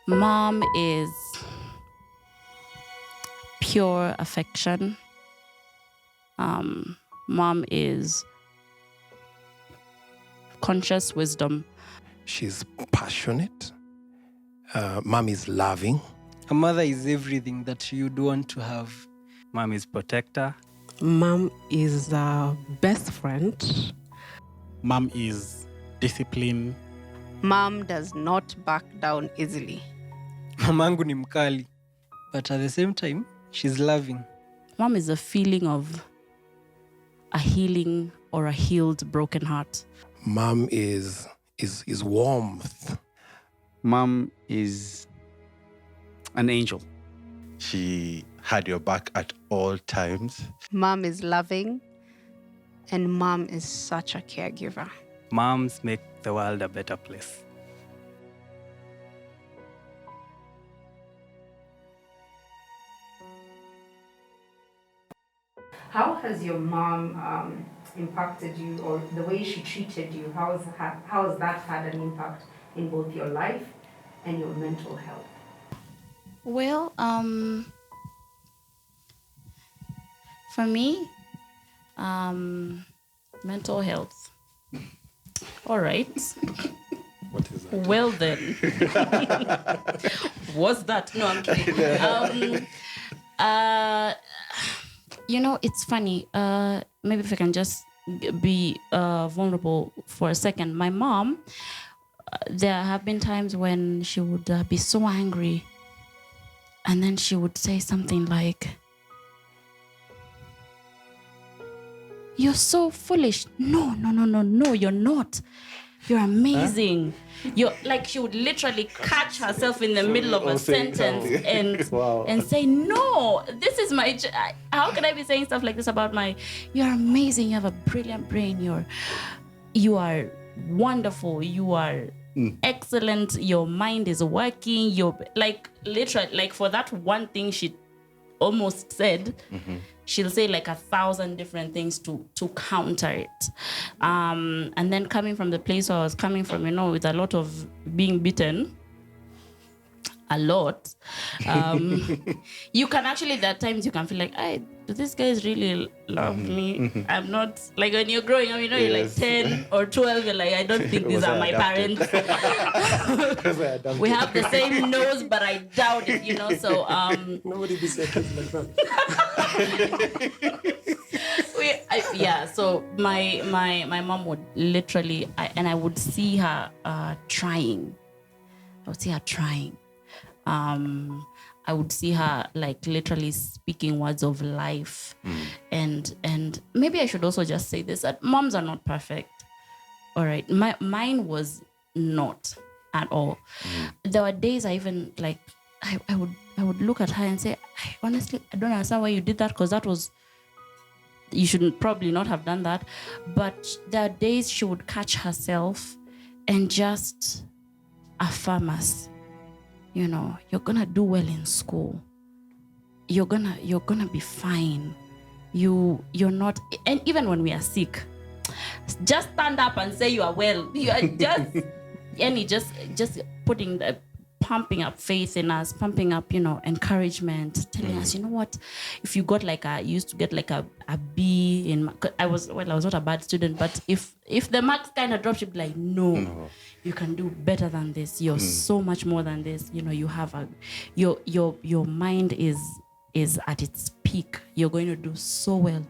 Mom is pure affection. Mom is conscious wisdom. She's passionate. Mom is loving. A mother is everything that you'd want to have. Mom is protector. Mom is a best friend. Mom is discipline. Mom does not back down easily. Mamangu ni mkali, but at the same time, she's loving. Mom is a feeling of a healing or a healed broken heart. Mom is warmth. Mom is an angel. She had your back at all times. Mom is loving, and mom is such a caregiver. Moms make the world a better place. How has your mom impacted you, or the way she treated you? How has that had an impact in both your life and your mental health? Well, for me, mental health. All right. What is that? Well then. What's that? No, I'm kidding. It's funny. Maybe if I can just be vulnerable for a second. My mom, there have been times when she would be so angry, and then she would say something like, "You're so foolish." No, you're not. You're amazing. You're like, she would literally catch herself in the middle of a sentence and say, "No, this is my. How can I be saying stuff like this about my? You're amazing. You have a brilliant brain. You are wonderful. You are excellent. Your mind is working. You're like literally like for that one thing she almost said." She'll say like 1,000 different things to counter it. And then coming from the place where I was coming from, with a lot of being beaten, a lot, you can actually, there are times you can feel like, do these guys really love me? I'm not, like when you're growing up, you're like 10 or 12, you're like, I don't think these are my parents. We have the same nose, but I doubt it, so... Nobody be saying like that. So my mom would literally, I would see her trying. I would see her trying. I would see her like literally speaking words of life. And maybe I should also just say this, that moms are not perfect. All right. Mine was not at all. There were days I even like, I would look at her and say, honestly, I don't understand why you did that, because that was, you shouldn't probably not have done that. But there are days she would catch herself and just affirm us. You're gonna do well in school. You're gonna be fine. You're not, and even when we are sick, just stand up and say you are well. You are just putting the pumping up faith in us, pumping up, encouragement, telling us, what, if you got you used to get like a B in, I was not a bad student, but if the marks kind of dropped, you'd be like, no, you can do better than this. You're so much more than this. You have your mind is at its peak. You're going to do so well.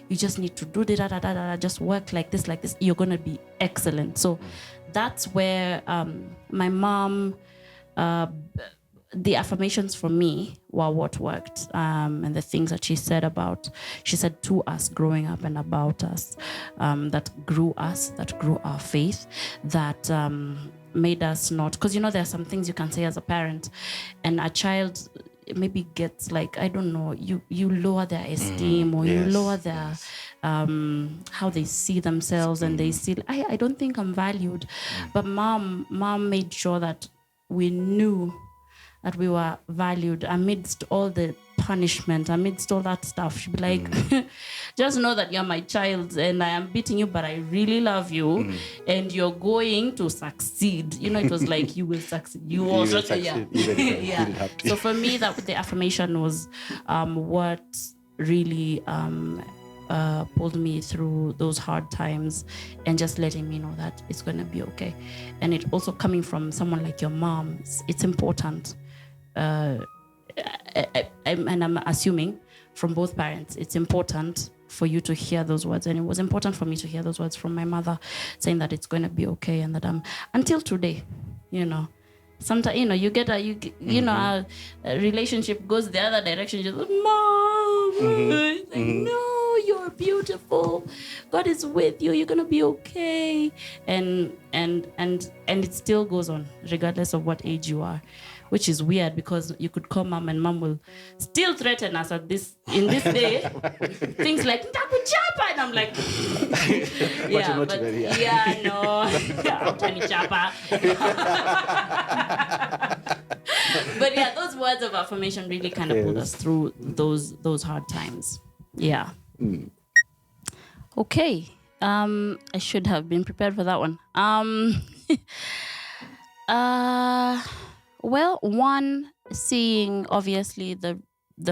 You just need to do just work like this. You're going to be excellent. So that's where my mom, the affirmations for me were what worked, and the things that she said to us growing up and about us, that grew our faith, that made us not, because there are some things you can say as a parent and a child maybe gets like, I don't know, you lower their esteem, or you lower their how they see themselves, and they see, I don't think I'm valued. But mom made sure that we knew that we were valued amidst all the punishment, amidst all that stuff. She'd be like, just know that you're my child and I am beating you, but I really love you and you're going to succeed. You know, it was like, you will succeed. You will succeed. Yeah. Yeah. So for me, that the affirmation was what really pulled me through those hard times and just letting me know that it's going to be okay. And it also coming from someone like your mom, it's important. And I'm assuming from both parents, it's important for you to hear those words. And it was important for me to hear those words from my mother saying that it's going to be okay. And that until today, you know, sometimes, you know, you get a relationship goes the other direction. Just, Mom, like, no, you're beautiful. God is with you. You're going to be okay. And it still goes on regardless of what age you are. Which is weird because you could call mom and mom will still threaten us in this day. Things like "Ntakuchapa," and I'm like, no, Utanichapa. But yeah, those words of affirmation really kind of pulled us through those hard times. Yeah. Okay. I should have been prepared for that one. Well, one, seeing obviously the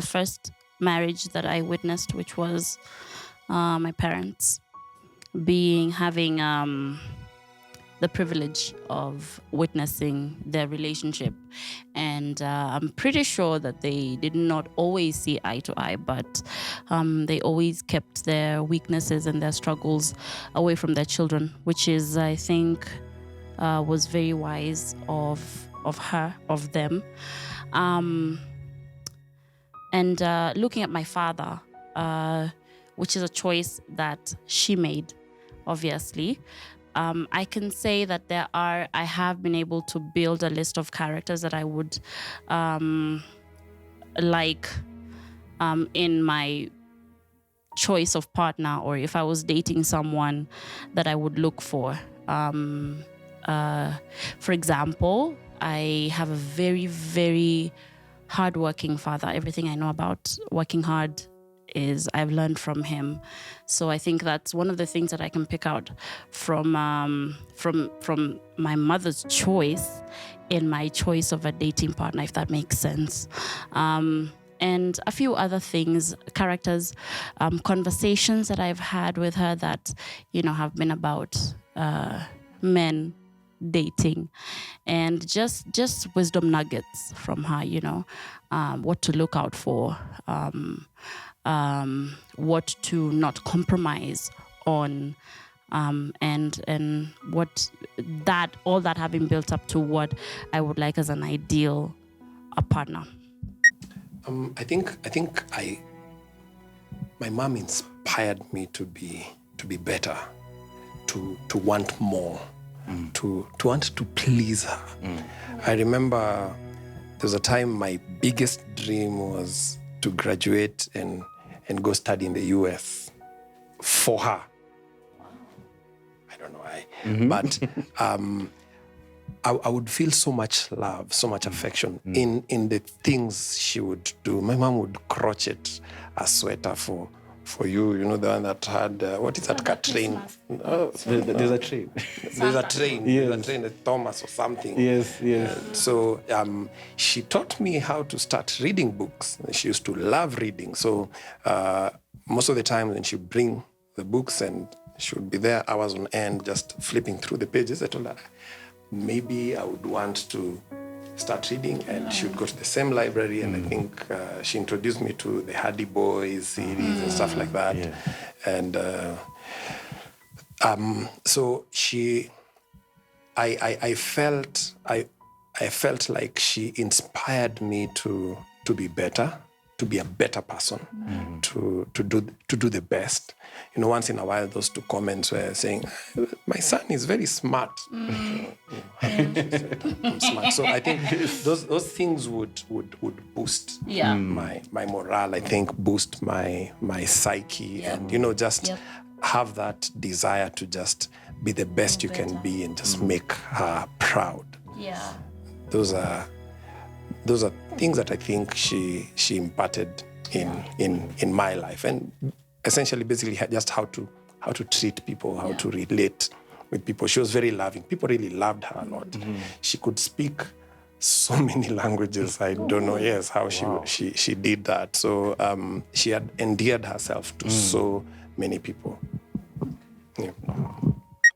first marriage that I witnessed, which was my parents, having the privilege of witnessing their relationship. And I'm pretty sure that they did not always see eye to eye, but they always kept their weaknesses and their struggles away from their children, which is, I think, was very wise of them. And looking at my father, which is a choice that she made, obviously, I can say that I have been able to build a list of characters that I would like in my choice of partner, or if I was dating someone that I would look for. For example, I have a very, very hardworking father. Everything I know about working hard is I've learned from him. So I think that's one of the things that I can pick out from my mother's choice in my choice of a dating partner, if that makes sense. And a few other things, characters, conversations that I've had with her that, you know, have been about men dating, and just wisdom nuggets from her, you know, what to look out for, what to not compromise on, and what that all that have been built up to what I would like as an ideal partner. I think my mom inspired me to be better, to want more. To want to please her. I remember there was a time my biggest dream was to graduate and go study in the US for her. I don't know why. But I would feel so much love, so much affection in the things she would do. My mom would crochet a sweater for you, you know, the one that had, what is that, Katrine? Oh, There's a train. There's a train. Yes. There's a train, a Thomas or something. Yes. So she taught me how to start reading books. She used to love reading. So most of the time when she would bring the books and she would be there hours on end just flipping through the pages, I told her, maybe I would want to start reading, and she would go to the same library, and I think she introduced me to the Hardy Boys series and stuff like that. Yeah. And so I felt like she inspired me to be better, to be a better person, to do the best. You know, once in a while, those two comments were saying, "My son is very smart." I'm smart. So I think those things would boost my morale. I think boost my psyche, and you know, just have that desire to just be the best you can be and just make her proud. Yeah. Those are those are things that I think she imparted in my life, and essentially, basically, just how to treat people, how to relate with people. She was very loving. People really loved her a lot. She could speak so many languages. I don't know, how she did that. So she had endeared herself to so many people. Yeah.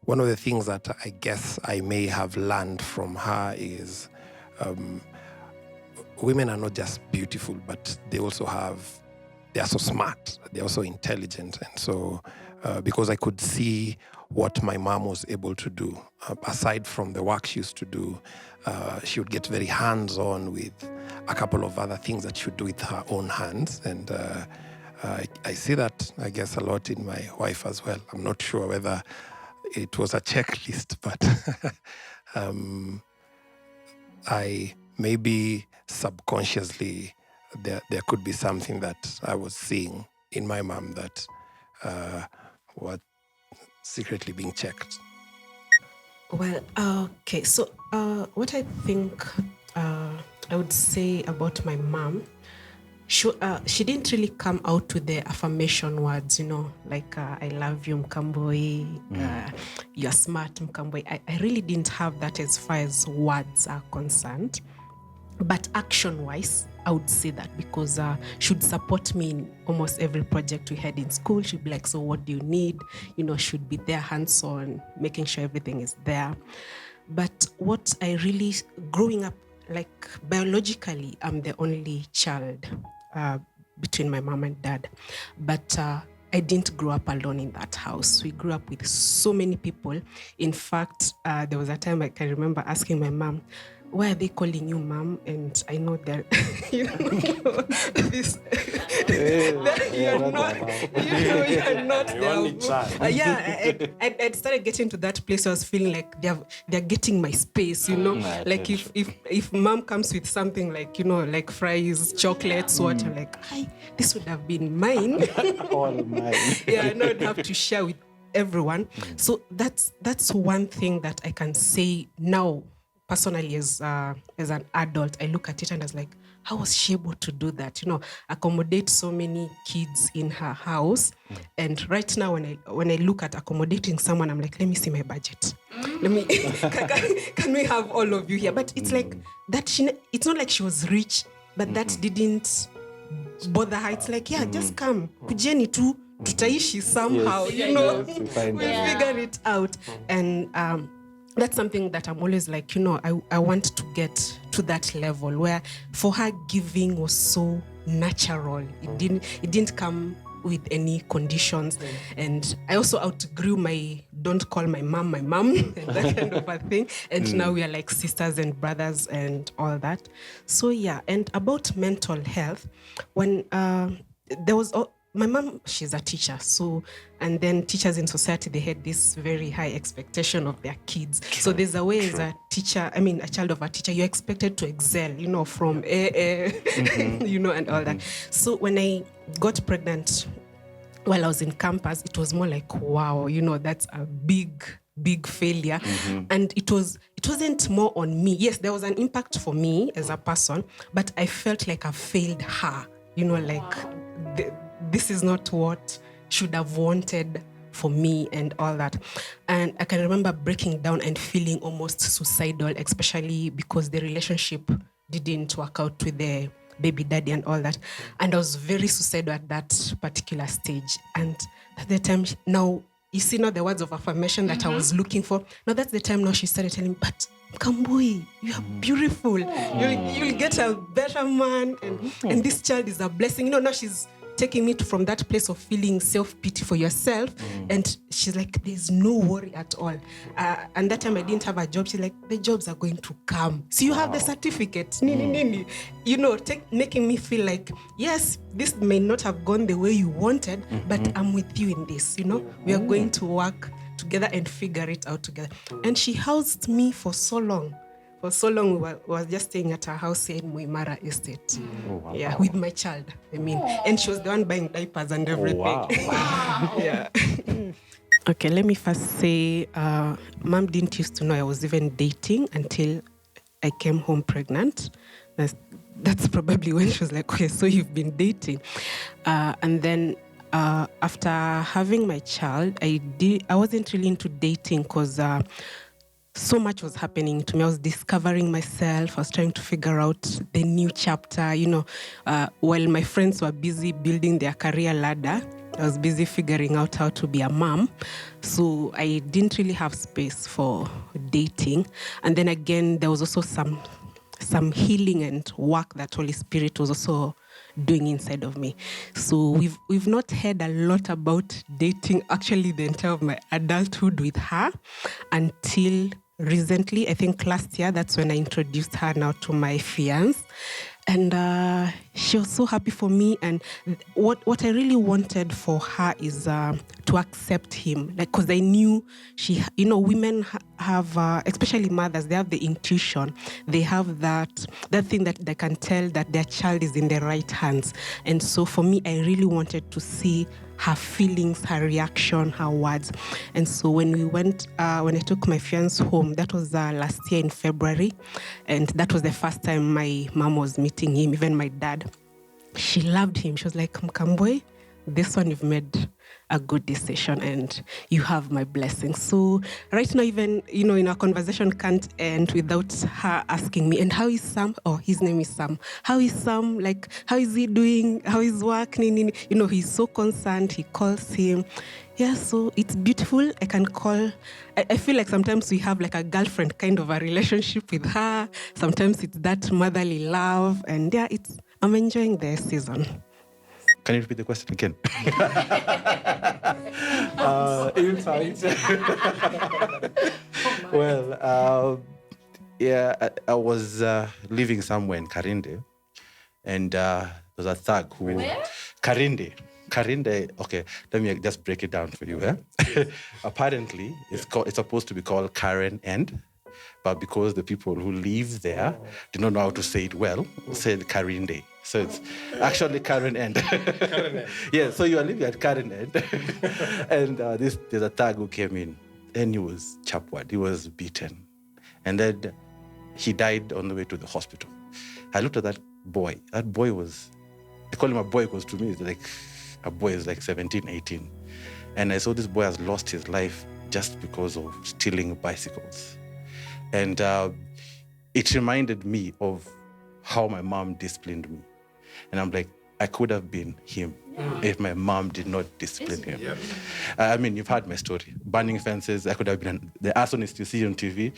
One of the things that I guess I may have learned from her is women are not just beautiful, but they are so smart. They're also intelligent. And so because I could see what my mom was able to do, aside from the work she used to do, she would get very hands-on with a couple of other things that she would do with her own hands. And I see that, I guess, a lot in my wife as well. I'm not sure whether it was a checklist, but I maybe subconsciously there could be something that I was seeing in my mom that was secretly being checked. Well, okay. So, what I think I would say about my mom, she didn't really come out with the affirmation words, like I love you, Mkamboi, you're smart, Mkamboi. I really didn't have that as far as words are concerned. But action-wise, I would say that because she would support me in almost every project we had in school. She'd be like, so what do you need? Should be there hands-on, making sure everything is there. But what I really, growing up, like biologically, I'm the only child between my mom and dad. But I didn't grow up alone in that house. We grew up with so many people. In fact, there was a time I can remember asking my mom, why are they calling you mom? And I know that you're not the only child. I started getting to that place where I was feeling like they're getting my space, like if mom comes with something like, like fries, chocolates, what, I'm like, hi, this would have been mine. All mine. I know I'd have to share with everyone. So that's one thing that I can say now. Personally, as an adult, I look at it and I was like, how was she able to do that? Accommodate so many kids in her house. And right now, when I look at accommodating someone, I'm like, let me see my budget. Let me can we have all of you here? But it's like that. It's not like she was rich, but that didn't bother her. It's like, just come, kujeni tu, tutaishi somehow. We'll figure it out. And that's something that I'm always like, I want to get to that level where for her giving was so natural. It didn't come with any conditions. And I also outgrew my don't call my mom and that kind of a thing. And now we are like sisters and brothers and all that. So and about mental health, when there was my mom, she's a teacher, and then teachers in society, they had this very high expectation of their kids. So there's a way as a teacher, a child of a teacher, you're expected to excel, from and all that. So when I got pregnant while I was in campus, it was more like, wow, that's a big failure. And it wasn't more on me. Yes, there was an impact for me as a person, but I felt like I failed her, this is not what should have wanted for me and all that. And I can remember breaking down and feeling almost suicidal, especially because the relationship didn't work out with the baby daddy and all that. And I was very suicidal at that particular stage. And at the time, now, you see now the words of affirmation that I was looking for. Now that's the time now she started telling me, but Kambui, you are beautiful. You'll get a better man. And this child is a blessing. Now she's taking me from that place of feeling self-pity for yourself. And she's like, there's no worry at all. And that time I didn't have a job. She's like, the jobs are going to come. So you have the certificate. Making me feel like, yes, this may not have gone the way you wanted, but I'm with you in this. We are going to work together and figure it out together. And she housed me for so long. For so long, we were just staying at her house in Muimara Estate. With my child. And she was the one buying diapers and everything. Okay, let me first say, Mom didn't used to know I was even dating until I came home pregnant. That's probably when she was like, okay, so you've been dating. And then after having my child, I wasn't really into dating because so much was happening to me. I was discovering myself. I was trying to figure out the new chapter. While my friends were busy building their career ladder, I was busy figuring out how to be a mom. So I didn't really have space for dating. And then again, there was also some healing and work that Holy Spirit was also doing inside of me. So we've not heard a lot about dating actually the entire of my adulthood with her until recently. I think last year, that's when I introduced her now to my fiance. And she was so happy for me. And what I really wanted for her is to accept him. Like, because I knew women have, especially mothers, they have the intuition. They have that thing that they can tell that their child is in the right hands. And so for me, I really wanted to see her feelings, her reaction, her words. And so when I took my fiance home, that was last year in February. And that was the first time my mom was meeting him, even my dad. She loved him. She was like, Mkambwe, this one you've made a good decision and you have my blessing. So right now, even, in our conversation can't end without her asking me, and how is Sam? Oh, his name is Sam. How is Sam? Like, how is he doing? How is work? He's so concerned. He calls him. Yeah, so it's beautiful. I can call. I feel like sometimes we have like a girlfriend kind of a relationship with her. Sometimes it's that motherly love. And yeah, I'm enjoying the season. Can you repeat the question again? Well, I was living somewhere in Karinde, and there was a thug who... Where? Karinde, okay, let me just break it down for you. Apparently, it's supposed to be called Karen End, but because the people who live there did not know how to say it well, said Karinde. So it's actually Karen End. Yeah, so you are living at Karen End. And there's a thug who came in, and he was chapwad. He was beaten. And then he died on the way to the hospital. I looked at that boy. That boy was... I call him a boy because to me, it's like a boy is like 17, 18. And I saw this boy has lost his life just because of stealing bicycles. And it reminded me of how my mom disciplined me. And I'm like, I could have been him if my mom did not discipline him. Yeah. I mean, you've heard my story. Burning fences, I could have been the arsonist you see on TV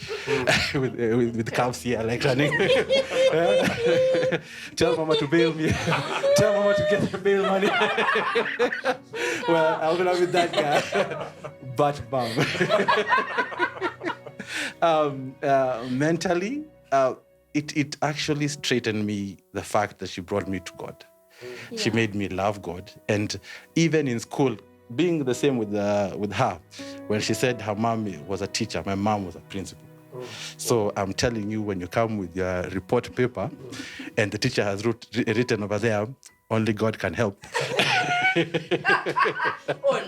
with calves here, like running. Tell mama to bail me. Tell mama to get the bail money. Well, I would have been that guy. But mom. Mentally, it actually straightened me, the fact that she brought me to God. Yeah. She made me love God. And even in school, being the same with her, when she said her mom was a teacher, my mom was a principal. So I'm telling you, when you come with your report paper and the teacher has written over there, only God can help. Oh,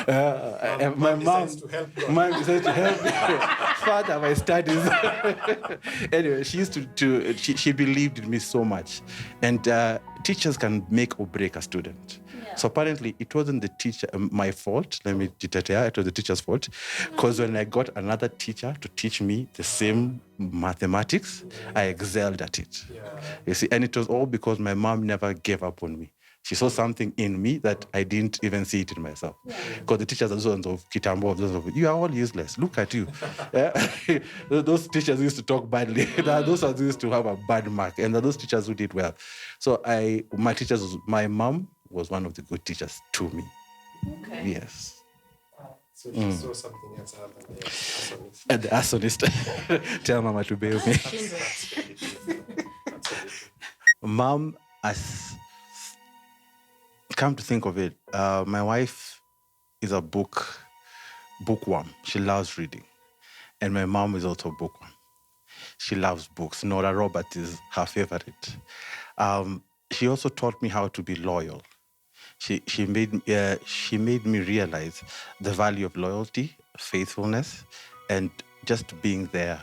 no. My mom decided to help me further my studies. Anyway, she used to she believed in me so much. And teachers can make or break a student. Yeah. So apparently it wasn't the teacher, my fault. Let me detail. It was the teacher's fault. Because when I got another teacher to teach me the same mathematics, I excelled at it. Yeah. You see, and it was all because my mom never gave up on me. She saw something in me that I didn't even see it in myself. Because the teachers are those of Kitambo, those of, you are all useless. Look at you. Those teachers used to talk badly. Those ones used to have a bad mark. And those teachers who did well. So my mom was one of the good teachers to me. Okay. Yes. So she saw something else happen there. And the arsonist. Tell mama to bail me. Mom, come to think of it, my wife is a bookworm. She loves reading. And my mom is also a bookworm. She loves books. Nora Roberts is her favorite. She also taught me how to be loyal. She made me realize the value of loyalty, faithfulness, and just being there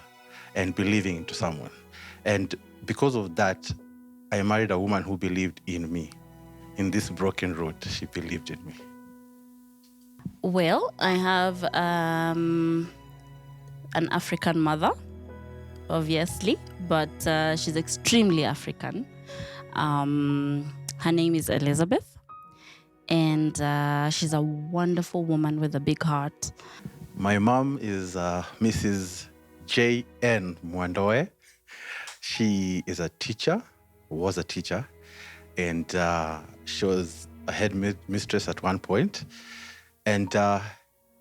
and believing into someone. And because of that, I married a woman who believed in me. In this broken road, she believed in me. Well, I have an African mother, obviously, but she's extremely African. Her name is Elizabeth, and she's a wonderful woman with a big heart. My mom is Mrs. J.N. Mwandoe. She is a teacher, was a teacher, and she was a head mistress at one point. And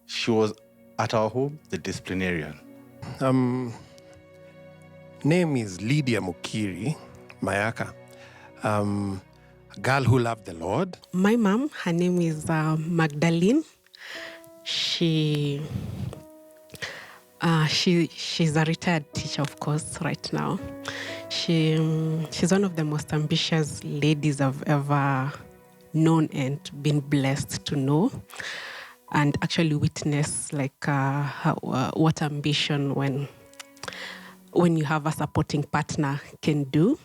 she was at our home, the disciplinarian. Name is Lydia Mukiri Mayaka. A girl who loved the Lord. My mom, her name is Magdalene. She's a retired teacher, of course, right now. She's one of the most ambitious ladies I've ever known and been blessed to know, and actually witness what ambition when you have a supporting partner can do.